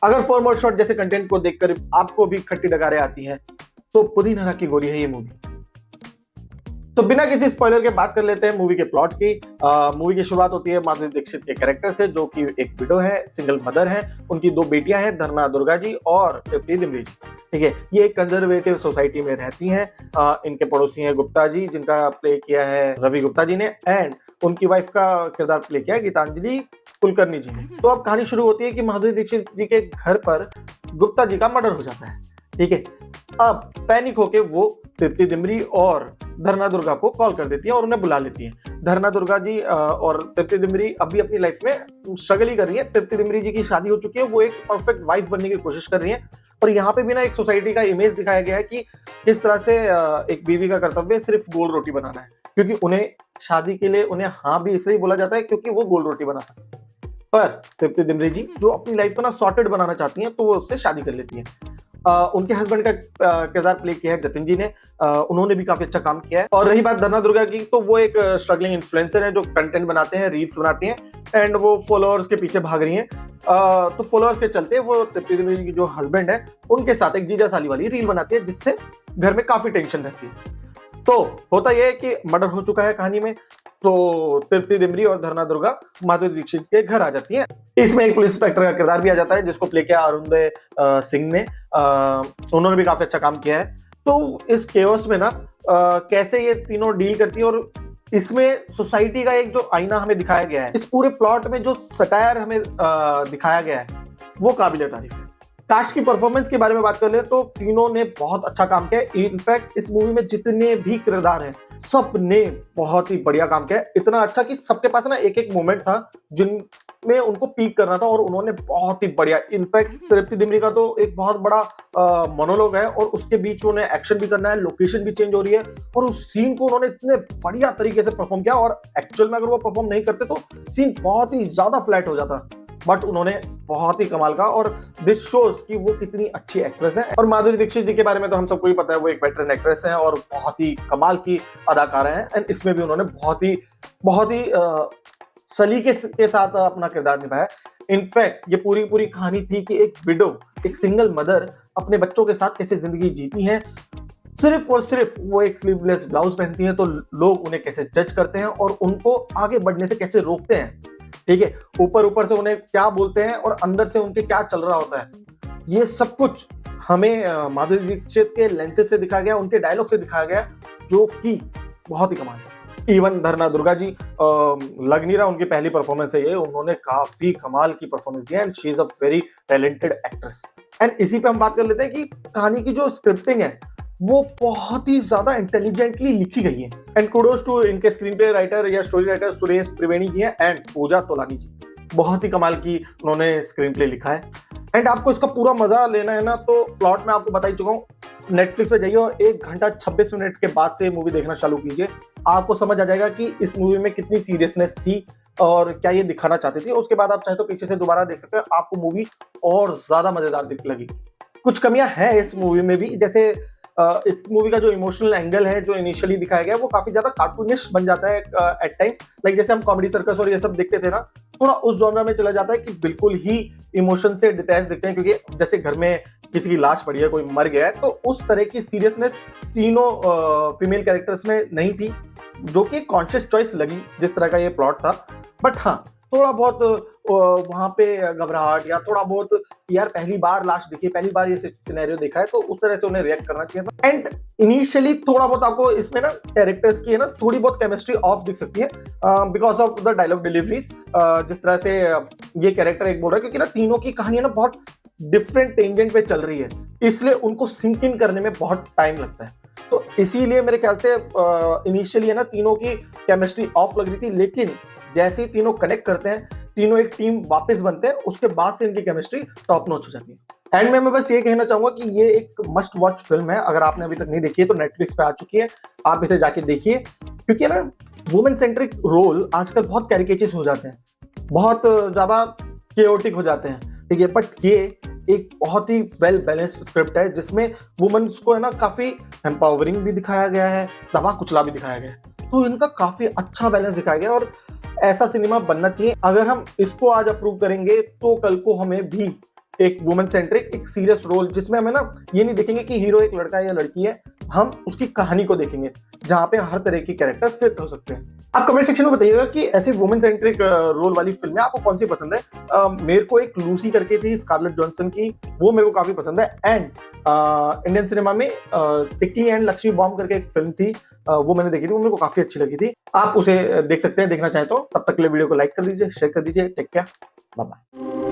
अगर formal shot जैसे content को देखकर आपको भी खट्टी डगारे आती हैं, तो पुदीना हरा की गोली है ये मूवी। तो बिना किसी स्पॉइलर के बात कर लेते हैं मूवी के प्लॉट की। मूवी की शुरुआत होती है माधुरी दीक्षित के कैरेक्टर से, जो कि एक विडो है, सिंगल मदर है। उनकी 2 बेटियां हैं, धर्मा दुर्गा जी और तृप्ति डिमरी जी। ठीक है, ये एक कंजर्वेटिव सोसाइटी में रहती हैं। इनके पड़ोसी हैं गुप्ता जी, जिनका प्ले किया है रवि गुप्ता जी ने, एंड उनकी वाइफ का किरदार प्ले किया है गीतांजलि कुलकर्णी जी ने। तो अब कहानी शुरू होती है कि माधुरी दीक्षित जी के घर पर गुप्ता जी का मर्डर हो जाता है। ठीक है, अब पैनिक होके वो तृप्ति डिमरी और धर्ना दुर्गा को कॉल कर देती है और उन्हें बुला लेती है। धर्ना दुर्गा जी और तृप्ति डिमरी अभी अपनी लाइफ में स्ट्रगल ही कर रही है। तृप्ति डिमरी जी की शादी हो चुकी है, वो एक परफेक्ट वाइफ बनने की कोशिश कर रही है। और यहाँ पे भी ना एक सोसाइटी का इमेज दिखाया गया है कि किस तरह से एक बीवी का कर्तव्य सिर्फ गोल रोटी बनाना है, क्योंकि उन्हें शादी के लिए उन्हें हाँ भी इसलिए बोला जाता है क्योंकि वो गोल रोटी बना सकते हैं। पर तृप्ति डिमरी जी जो अपनी लाइफ को ना सॉर्टेड बनाना चाहती हैं, तो वो उससे शादी कर लेती हैं। उनके हस्बैंड का किरदार प्ले किया है जतिन जी ने। उन्होंने भी काफी अच्छा काम किया है। और रही बात धर्ना दुर्गा की, तो वो एक स्ट्रगलिंग इन्फ्लुएंसर है जो कंटेंट बनाते हैं, रील्स बनाती हैं, एंड वो फॉलोअर्स के पीछे भाग रही हैं। तो फॉलोअर्स के चलते वो तृप्ति डिमरी जी की जो हस्बैंड है उनके साथ एक जीजा साली वाली रील बनाती है, जिससे घर में काफी टेंशन रहती है। तो होता यह है कि मर्डर हो चुका है कहानी में, तो तृप्ति डिमरी और धर्ना दुर्गा माधुरी दीक्षित के घर आ जाती हैं। इसमें एक पुलिस इंस्पेक्टर का किरदार भी आ जाता है, जिसको प्ले किया अरुणोदय सिंह ने। उन्होंने भी काफी अच्छा काम किया है। तो इस केओस में ना कैसे ये तीनों डील करती है, और इसमें सोसाइटी का एक जो आईना हमें दिखाया गया है, इस पूरे प्लॉट में जो सटायर हमें दिखाया गया है, वो काबिल तारीफ है। कास्ट की परफॉर्मेंस के बारे में बात कर ले तो तीनों ने बहुत अच्छा काम किया है। इनफैक्ट इस मूवी में जितने भी किरदार हैं, सब ने बहुत ही बढ़िया काम किया है। इतना अच्छा कि सबके पास ना एक एक मोमेंट था जिनमें उनको पीक करना था, और उन्होंने बहुत ही बढ़िया। इनफैक्ट तृप्ति डिमरी का तो एक बहुत बड़ा मोनोलॉग है, और उसके बीच में उन्हें एक्शन भी करना है, लोकेशन भी चेंज हो रही है, और उस सीन को उन्होंने इतने बढ़िया तरीके से परफॉर्म किया। और एक्चुअल में अगर वो परफॉर्म नहीं करते तो सीन बहुत ही ज्यादा फ्लैट हो जाता, बट उन्होंने बहुत ही कमाल का। और दिस शोज कि वो कितनी अच्छी एक्ट्रेस है। और माधुरी दीक्षित जी के बारे में तो हम सबको ही पता है, वो एक वेटरन एक्ट्रेस है और बहुत ही कमाल की अदाकारा है। एंड इसमें भी उन्होंने बहुत ही सलीके के साथ अपना किरदार निभाया। इनफैक्ट ये पूरी कहानी थी कि एक विडो, एक सिंगल मदर अपने बच्चों के साथ कैसे जिंदगी जीती है। सिर्फ और सिर्फ वो एक स्लीवलेस ब्लाउज पहनती हैं तो लोग उन्हें कैसे जज करते हैं और उनको आगे बढ़ने से कैसे रोकते हैं। ठीक है, ऊपर से उन्हें क्या बोलते हैं और अंदर से उनके क्या चल रहा होता है, ये सब कुछ हमें माधुरी दीक्षित के लेंसेज से दिखाया गया, उनके डायलॉग से दिखाया गया, जो कि बहुत ही कमाल है। इवन धर्ना दुर्गा जी लग नहीं रहा उनकी पहली परफॉर्मेंस है ये, उन्होंने काफी कमाल की परफॉर्मेंस दी है, and she is a very talented actress. And इसी पे हम बात कर लेते हैं कि कहानी की जो स्क्रिप्टिंग है वो बहुत ही ज्यादा इंटेलिजेंटली लिखी गई है। एंड कुडोस टू इनके स्क्रीन प्ले राइटर या स्टोरी राइटर सुरेश त्रिवेणी जी हैं एंड पूजा तोलानी जी। बहुत ही कमाल की उन्होंने स्क्रीन प्ले लिखा है। एंड आपको इसका पूरा मजा लेना है ना, तो प्लॉट में आपको बता ही चुका हूँ, नेटफ्लिक्स पे जाइए और 1 घंटा 26 मिनट के बाद से मूवी देखना चालू कीजिए। आपको समझ आ जाएगा कि इस मूवी में कितनी सीरियसनेस थी और क्या ये दिखाना चाहती थी। उसके बाद आप चाहे तो पीछे से दोबारा देख सकते हैं, आपको मूवी और ज्यादा मजेदार लगी। कुछ कमियां हैं इस मूवी में भी, जैसे इस मूवी का जो इमोशनल एंगल है जो इनिशियली दिखाया गया है वो काफी ज्यादा कार्टूनिश बन जाता है एट टाइम। लाइक जैसे हम कॉमेडी सर्कस और ये सब देखते थे ना, थोड़ा उस जॉनर में चला जाता है कि बिल्कुल ही इमोशन से डिटैच दिखते हैं, क्योंकि जैसे घर में किसी की लाश पड़ी है, कोई मर गया है, तो उस तरह की सीरियसनेस तीनों फीमेल कैरेक्टर्स में नहीं थी, जो कि कॉन्शियस चॉइस लगी जिस तरह का ये प्लॉट था। बट हाँ, थोड़ा बहुत वहां पे घबराहट या थोड़ा बहुत यार पहली बार लाश देखी, पहली बार ये सिनेरियो देखा है, तो उस तरह से उन्हें रिएक्ट करना चाहिए था। एंड इनिशियली थोड़ा बहुत आपको इसमें ना कैरेक्टर्स की है ना थोड़ी बहुत केमिस्ट्री ऑफ दिख सकती है because of the dialogue deliveries. जिस तरह से ये कैरेक्टर एक बोल रहा है, क्योंकि ना तीनों की कहानी ना बहुत डिफरेंट टेंजेंट पे चल रही है, इसलिए उनको सिंक इन करने में बहुत टाइम लगता है। तो इसीलिए मेरे ख्याल से इनिशियली है ना तीनों की केमिस्ट्री ऑफ लग रही थी, लेकिन जैसे ही तीनों कनेक्ट करते हैं, तीनों एक टीम वापस बनते हैं, उसके बाद से इनकी केमिस्ट्री टॉप नॉच हो जाती है। एंड में मैं बस ये कहना चाहूंगा कि ये एक मस्ट वॉच फिल्म है। अगर आपने अभी तक नहीं देखी है तो नेटफ्लिक्स पे आ चुकी है, आप इसे जाके देखिए, क्योंकि ना वुमेन सेंट्रिक रोल आजकल बहुत कैरिकेचर्स हो जाते हैं, बहुत ज्यादा केओटिक हो जाते हैं, ठीक है। बट ये एक बहुत ही वेल बैलेंस्ड स्क्रिप्ट है, जिसमें वुमेन्स को है ना काफी एम्पावरिंग भी दिखाया गया है, दबा कुचला भी दिखाया गया है। तो इनका काफी अच्छा बैलेंस दिखाया गया, और ऐसा सिनेमा बनना चाहिए। अगर हम इसको आज अप्रूव करेंगे तो कल को हमें भी एक वुमेन सेंट्रिक, एक सीरियस रोल जिसमें हमें ना ये नहीं देखेंगे कि हीरो एक लड़का है या लड़की है, हम उसकी कहानी को देखेंगे जहां पे हर तरह के कैरेक्टर फिट हो सकते हैं। आप कमेंट सेक्शन में बताइएगा कि ऐसी वुमेन सेंट्रिक रोल वाली फिल्में आपको कौन सी पसंद है। मेरे को एक लूसी करके थी स्कारलेट जॉनसन की, वो मेरे को काफी पसंद है। एंड इंडियन सिनेमा में टिक्की एंड लक्ष्मी बॉम्ब करके एक फिल्म थी, वो मैंने देखी थी, वो मेरे को काफी अच्छी लगी थी। आप उसे देख सकते हैं देखना चाहें तो। तब तक के लिए वीडियो को लाइक कर दीजिए, शेयर कर दीजिए। Take care, bye bye.